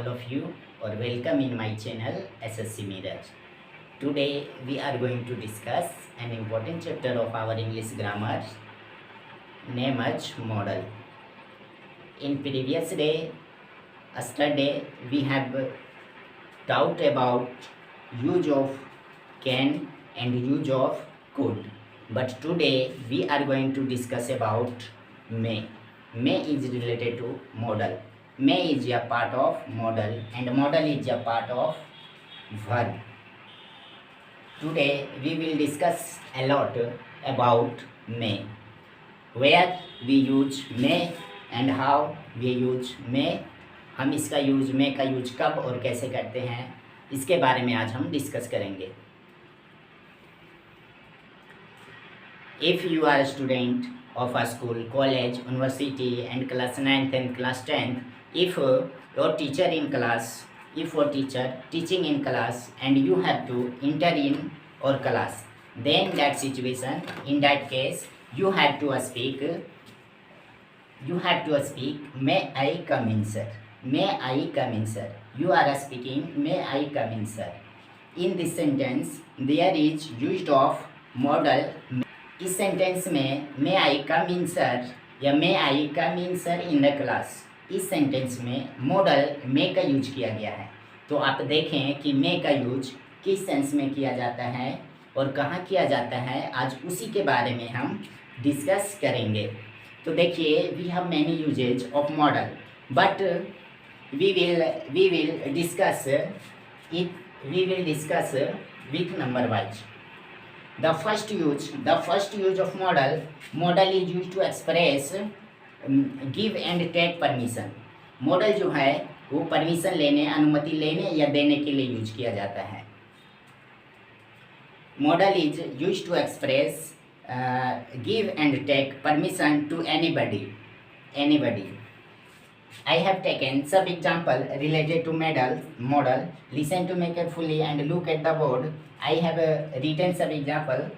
all of you or welcome in my channel SSC Miraj. Today we are going to discuss an important chapter of our English grammar, name as modal. In previous day, yesterday we have talked about use of can and use of could, but today we are going to discuss about may. May is related to modal. May is a part of modal and modal is a part of verb. Today we will discuss a lot about may, where we use may and how we use may. हम इसका use मे का use कब और कैसे करते हैं इसके बारे में आज हम डिस्कस करेंगे. If you are a student of a school, college, university and class 9th and class 10th, if your teacher in class, if your teacher teaching in class and you have to enter in or class, then that situation, in that case, you have to speak, may I come in sir, may I come in sir. You are speaking, may I come in sir. In this sentence, there is used of modal. इस sentence में मे आई कम इन sir या मे आई कम इन sir in the class, इस sentence में model मे का use किया गया है. तो आप देखें कि मे का यूज किस सेंस में किया जाता है और कहाँ किया जाता है, आज उसी के बारे में हम डिस्कस करेंगे. तो देखिए, we have many usages of modal, but we will discuss with number wise. The first use of modal is used to express give and take permission. Model जो है वो परमिशन लेने, अनुमति लेने या देने के लिए यूज किया जाता है. Modal is use to express give and take permission to anybody. I have taken some example related to modal. Listen to me carefully and look at the board. I have written some example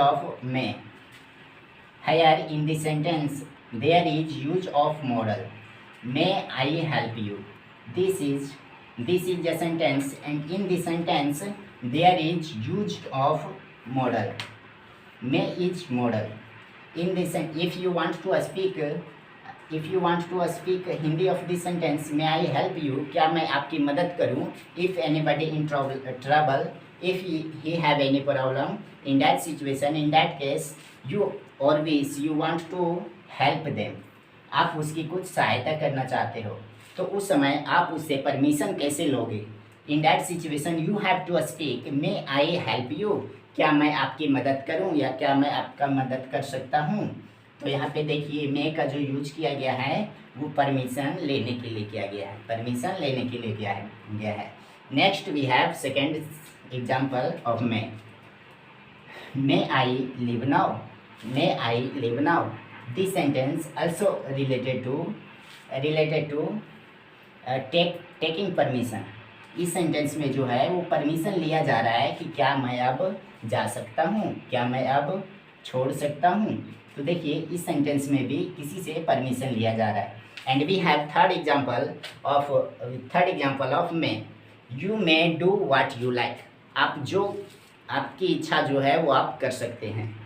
of may. Here in this sentence there is use of modal. May I help you? This is a sentence, and in this sentence there is use of modal. May is modal. In this, if you want to speak Hindi of this sentence, may I help you, क्या मैं आपकी मदद करूं. If anybody in trouble, if he have any problem, in that situation, in that case, you always you want to help them. आप उसकी कुछ सहायता करना चाहते हो, तो उस समय आप उससे परमिशन कैसे लोगे. In that situation you have to speak may I help you, क्या मैं आपकी मदद करूं या क्या मैं आपका मदद कर सकता हूं. तो यहाँ पे देखिए, मे का जो यूज किया गया है वो परमिशन लेने के लिए किया गया है, परमिशन लेने के लिए गया है. Next we have second example of may I leave now. May I leave now, this sentence also related to taking permission. इस सेंटेंस में जो है वो परमिशन लिया जा रहा है कि क्या मैं अब जा सकता हूँ, क्या मैं अब छोड़ सकता हूँ. तो देखिए, इस सेंटेंस में भी किसी से परमिशन लिया जा रहा है. And we have third example of may. You may do what you like. आपकी इच्छा जो है वो आप कर सकते हैं,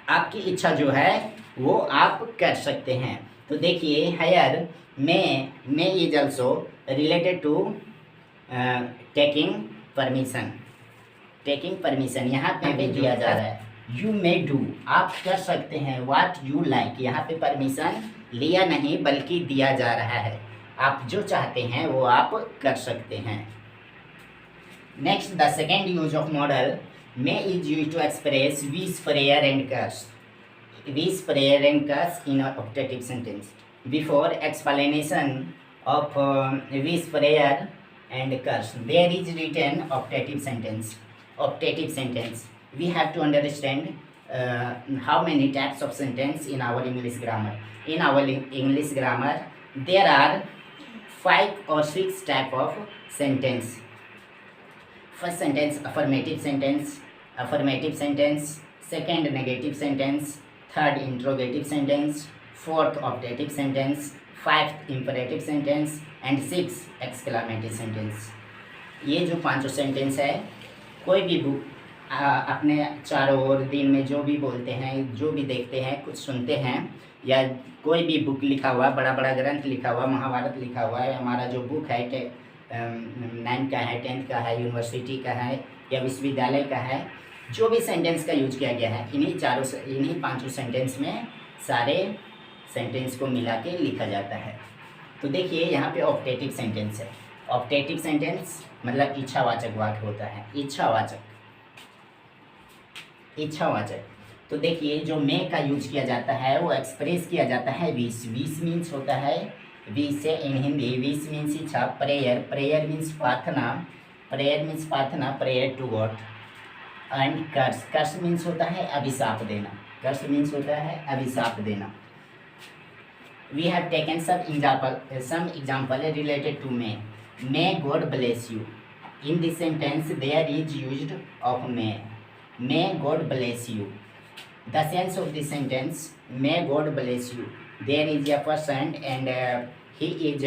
आपकी इच्छा जो है वो आप कर सकते हैं. तो देखिए, here may is also related to taking permission. यहाँ पे भी दिया जा रहा है यू मे डू, आप कर सकते हैं. व्हाट यू लाइक, यहाँ पे परमिशन लिया नहीं बल्कि दिया जा रहा है. आप जो चाहते हैं वो आप कर सकते हैं. Next, the second use of modal, may is use to express wish, prayer and curse. Wish, prayer and curse in optative sentence. Before explanation of wish, prayer and curse, there is written optative sentence. We have to understand how many types of sentence in our English grammar. In our English grammar, there are 5 or 6 type of sentence. First sentence, affirmative sentence. Second, negative sentence. Third, interrogative sentence. 4th optative sentence, 5th imperative sentence and 6th exclamative sentence. ये जो पांचों sentence है, कोई भी book अपने चारों ओर दिन में जो भी बोलते हैं, जो भी देखते हैं, कुछ सुनते हैं, या कोई भी बुक लिखा हुआ, बड़ा बड़ा ग्रंथ लिखा हुआ, महाभारत लिखा हुआ है, हमारा जो बुक है 9th का है, 10th का है, यूनिवर्सिटी का है या विश्वविद्यालय का है, जो भी सेंटेंस का यूज किया गया है, इन्हीं पांचों सेंटेंस में सारे सेंटेंस को मिला के लिखा जाता है। तो देखिए यहाँ पे ऑप्टेटिव सेंटेंस है। ऑप्टेटिव सेंटेंस मतलब इच्छावाचक वाक्य होता है। इच्छावाचक। तो देखिए जो मे का यूज किया जाता है वो एक्सप्रेस किया जाता है विश मीन्स होता है, विश से इन हिंदी विश मीन्स इच्छा, प्रेयर मीन्स प्रार्थना, prayer to God, and curse means होता है अभिशाप देना, We have taken some example related to may God bless you. In this sentence there is used of may God bless you. The sense of this sentence, may God bless you, there is a person and he is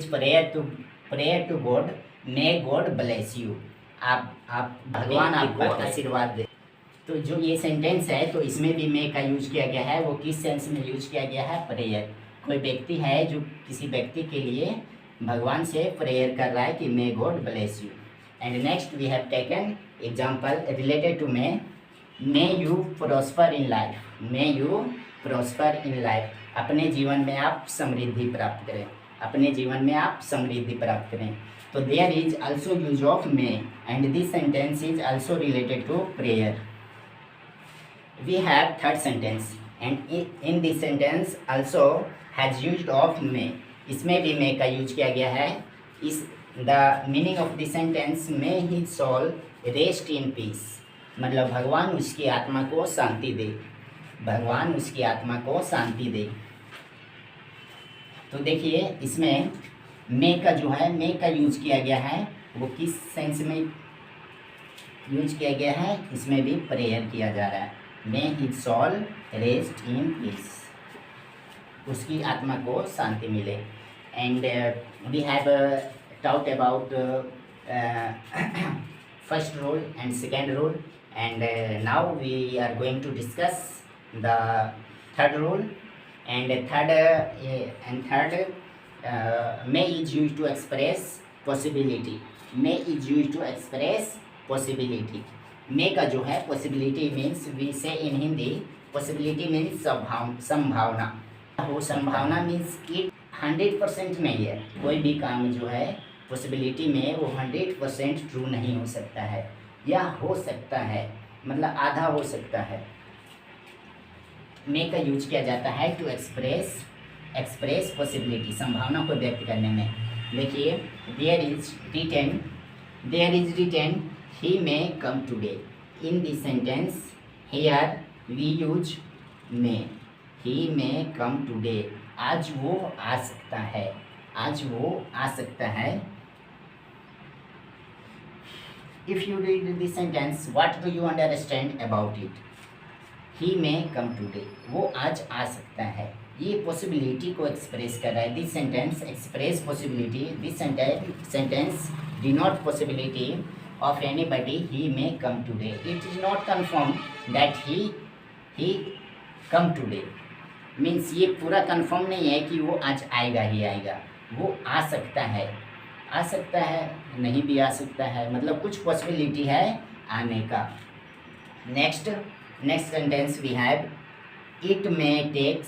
prayer to God, may God bless you. आप भगवान आपको आशीर्वाद दे। तो जो ये sentence है, तो इसमें भी मे का यूज किया गया है। वो किस सेंस में यूज किया गया है? प्रेयर। कोई व्यक्ति है जो किसी व्यक्ति के लिए भगवान से प्रेयर कर रहा है कि may God bless you. And next we have taken example related to may you prosper in life, अपने जीवन में आप समृद्धि प्राप्त करें, तो there is also use of may and this sentence is also related to prayer. We have third sentence and in this sentence also has used of may. इसमें भी may का यूज किया गया है। the meaning of the sentence, may his soul rest in peace, मतलब भगवान उसकी आत्मा को शांति दे। तो देखिए इसमें may का यूज किया गया है, वो किस सेंस में यूज किया गया है? इसमें भी प्रेयर किया जा रहा है। May his soul rest in peace, उसकी आत्मा को शांति मिले। And we have talked about first rule and second rule, and now we are going to discuss the third rule. And third may is used to express possibility. मे का जो है possibility means, we से in Hindi possibility means संभावना means कि 100% नहीं है। कोई भी काम जो है पॉसिबिलिटी में वो 100% ट्रू नहीं हो सकता है, या हो सकता है मतलब आधा हो सकता है। मे का यूज किया जाता है टू एक्सप्रेस पॉसिबिलिटी, संभावना को व्यक्त करने में। देखिए there is written he may come today. In this sentence here we use may. He may come today. आज वो आ सकता है। If you read this sentence, what do you understand about it? He may come today. वो आज आ सकता है। ये possibility को एक्सप्रेस कर रहा है। This sentence express possibility. This sentence denote possibility of anybody. He may come today. It is not confirmed that he come today. Means ये पूरा confirm नहीं है कि वो आज आएगा ही आएगा। वो आ सकता है, नहीं भी आ सकता है, मतलब कुछ पॉसिबिलिटी है आने का। Next sentence we have it may take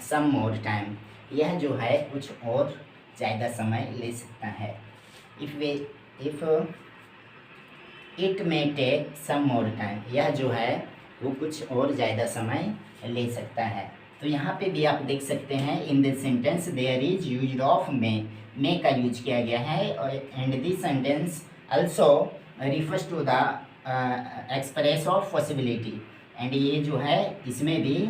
some more time. यह जो है कुछ और ज़्यादा समय ले सकता है। If it may take some more time, यह जो है वो कुछ और ज़्यादा समय ले सकता है। तो यहाँ पे भी आप देख सकते हैं in this sentence there is use of may का यूज किया गया है। And this sentence also refers to the express of possibility. And ये जो है इसमें भी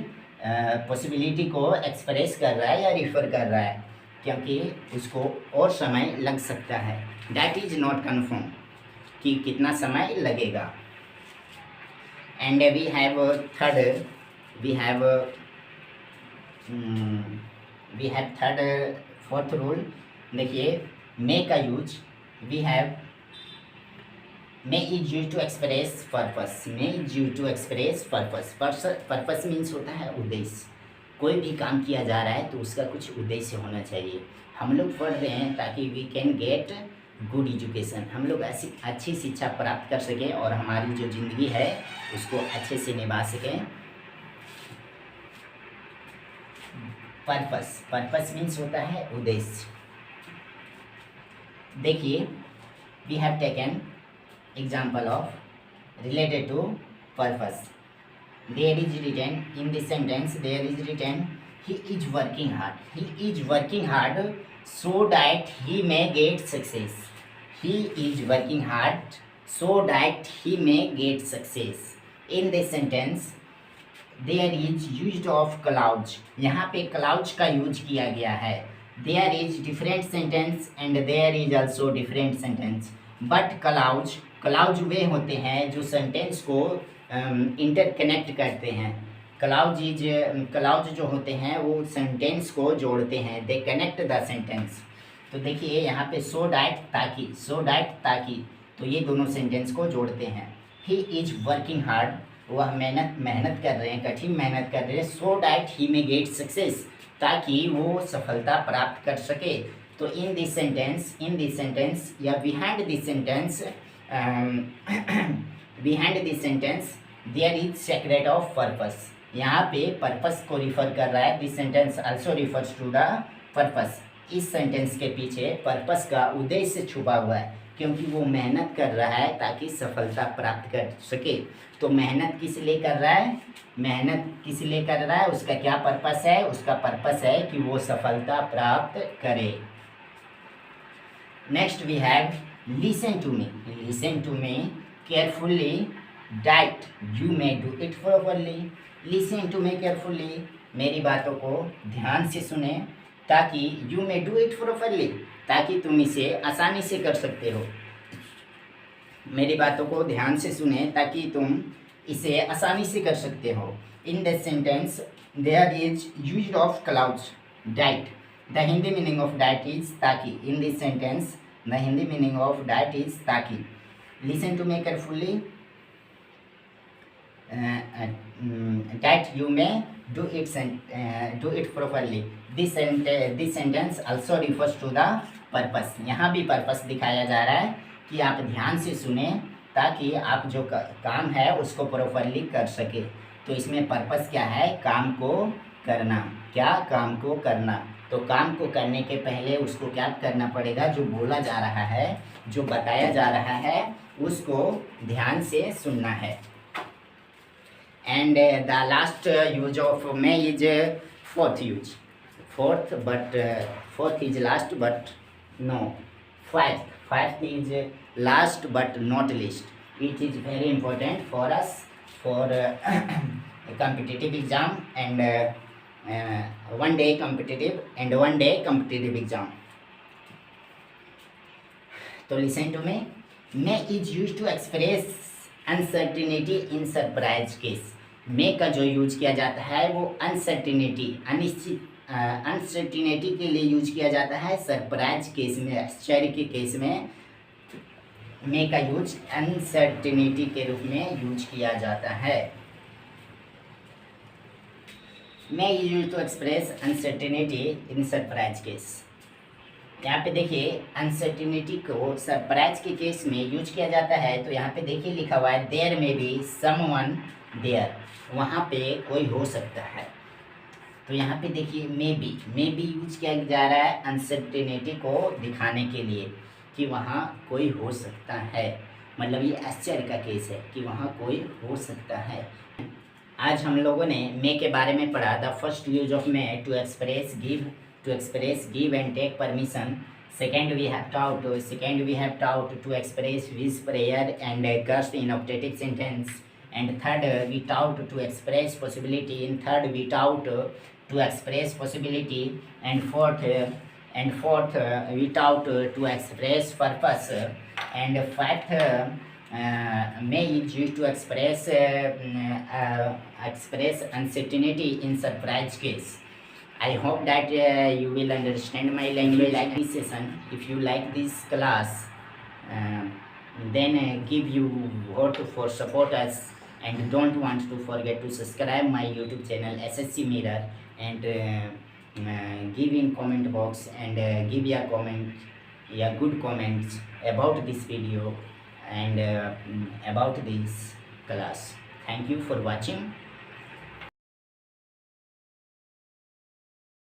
पॉसिबिलिटी को एक्सप्रेस कर रहा है या रिफ़र कर रहा है, क्योंकि उसको और समय लग सकता है। दैट इज नॉट कन्फर्म कि कितना समय लगेगा। And we have we have third fourth rule. देखिए मे का use we have may is use to express purpose. May is use to express purpose. Purpose means होता है उद्देश्य। कोई भी काम किया जा रहा है तो उसका कुछ उद्देश्य होना चाहिए। हम लोग पढ़ रहे हैं ताकि we can get good education, हम लोग ऐसी अच्छी शिक्षा प्राप्त कर सकें और हमारी जो ज़िंदगी है उसको अच्छे से निभा सकें। पर्पस, पर्पस मीन्स होता है उद्देश्य। देखिए we have taken example of related to purpose. There is written in this sentence, there is written he is working hard. He is working hard so that he may get success. He is working hard so that he may get success. In this sentence there is used of clouds. यहाँ पे clouds का use किया गया है। There is different sentence and there is also different sentence. But clouds, clause वे होते हैं जो सेंटेंस को इंटरकनेक्ट करते हैं। क्लाउज जो होते हैं वो सेंटेंस को जोड़ते हैं, दे कनेक्ट द सेंटेंस। तो देखिए यहाँ पे सो डैट ताकि, सो डैट ताकि, तो ये दोनों सेंटेंस को जोड़ते हैं। ही इज वर्किंग हार्ड, वह मेहनत कर रहे हैं, कठिन मेहनत कर रहे हैं। So that he may get success, ताकि वो सफलता प्राप्त कर सके। तो इन दिस सेंटेंस या behind this sentence behind this sentence there is secret of purpose. यहाँ पे पर्पस को रिफर कर रहा है। This sentence also refers to the purpose. इस सेंटेंस के पीछे पर्पस का उद्देश्य छुपा हुआ है, क्योंकि वो मेहनत कर रहा है ताकि सफलता प्राप्त कर सके। तो मेहनत किस लिए कर रहा है, मेहनत किस लिए कर रहा है, उसका क्या पर्पस है? उसका पर्पस है कि वो सफलता प्राप्त करे। Next we have listen to me, listen to me carefully that you may do it properly. listen to me carefully, मेरी बातों को ध्यान से सुने ताकि you may do it properly, ताकि तुम इसे आसानी से कर सकते हो। मेरी बातों को ध्यान से सुने ताकि तुम इसे आसानी से कर सकते हो। In this sentence there is used of clouds that, the Hindi meaning of that is ताकि। In this sentence the Hindi meaning of that is ताकि। listen to me carefully that you may do it properly. This sentence also refers to the purpose. यहाँ भी purpose दिखाया जा रहा है कि आप ध्यान से सुने ताकि आप जो काम है उसको प्रॉपरली कर सके। तो इसमें पर्पस क्या है? काम को करना। क्या? काम को करना। तो काम को करने के पहले उसको क्या करना पड़ेगा? जो बोला जा रहा है, जो बताया जा रहा है, उसको ध्यान से सुनना है। And the last use of may is fourth use. Fourth is last but no, five is last but not least. It is very important for us for competitive exam and one day competitive exam. तो listen to me. May is used to express uncertainty in surprise case. May का जो use किया जाता है वो uncertainty, uncertainty के लिए use किया जाता है। सरप्राइज केस में, आश्चर्य के केस में मे का यूज अनसर्टिनिटी के रूप में यूज किया जाता है। May is use to express uncertainty in surprise case. यहाँ पे देखिए अनसर्टिनिटी को सरप्राइज के केस में यूज किया जाता है। तो यहाँ पे देखिए लिखा हुआ है देयर में बी समवन देयर, वहाँ पे कोई हो सकता है। तो यहाँ पे देखिए मे बी यूज किया जा रहा है अनसर्टिनिटी को दिखाने के लिए कि वहाँ कोई हो सकता है। मतलब ये आश्चर्य का केस है कि वहाँ कोई हो सकता है। आज हम लोगों ने मे के बारे में पढ़ा। The first use of may to express give and take permission. Second we have taught to express wish, prayer and curse in optative sentence. And third we taught to express possibility. In third we taught to express possibility. And fourth we taught to express purpose. And fifth may is used to express uncertainty in surprise case. I hope that you will understand my language like this session. If you like this class, uh, then give you vote for support us, and don't want to forget to subscribe my YouTube channel SSC Mirror, and give in comment box, and give a comment, a good comments about this video, and about this class. Thank you for watching.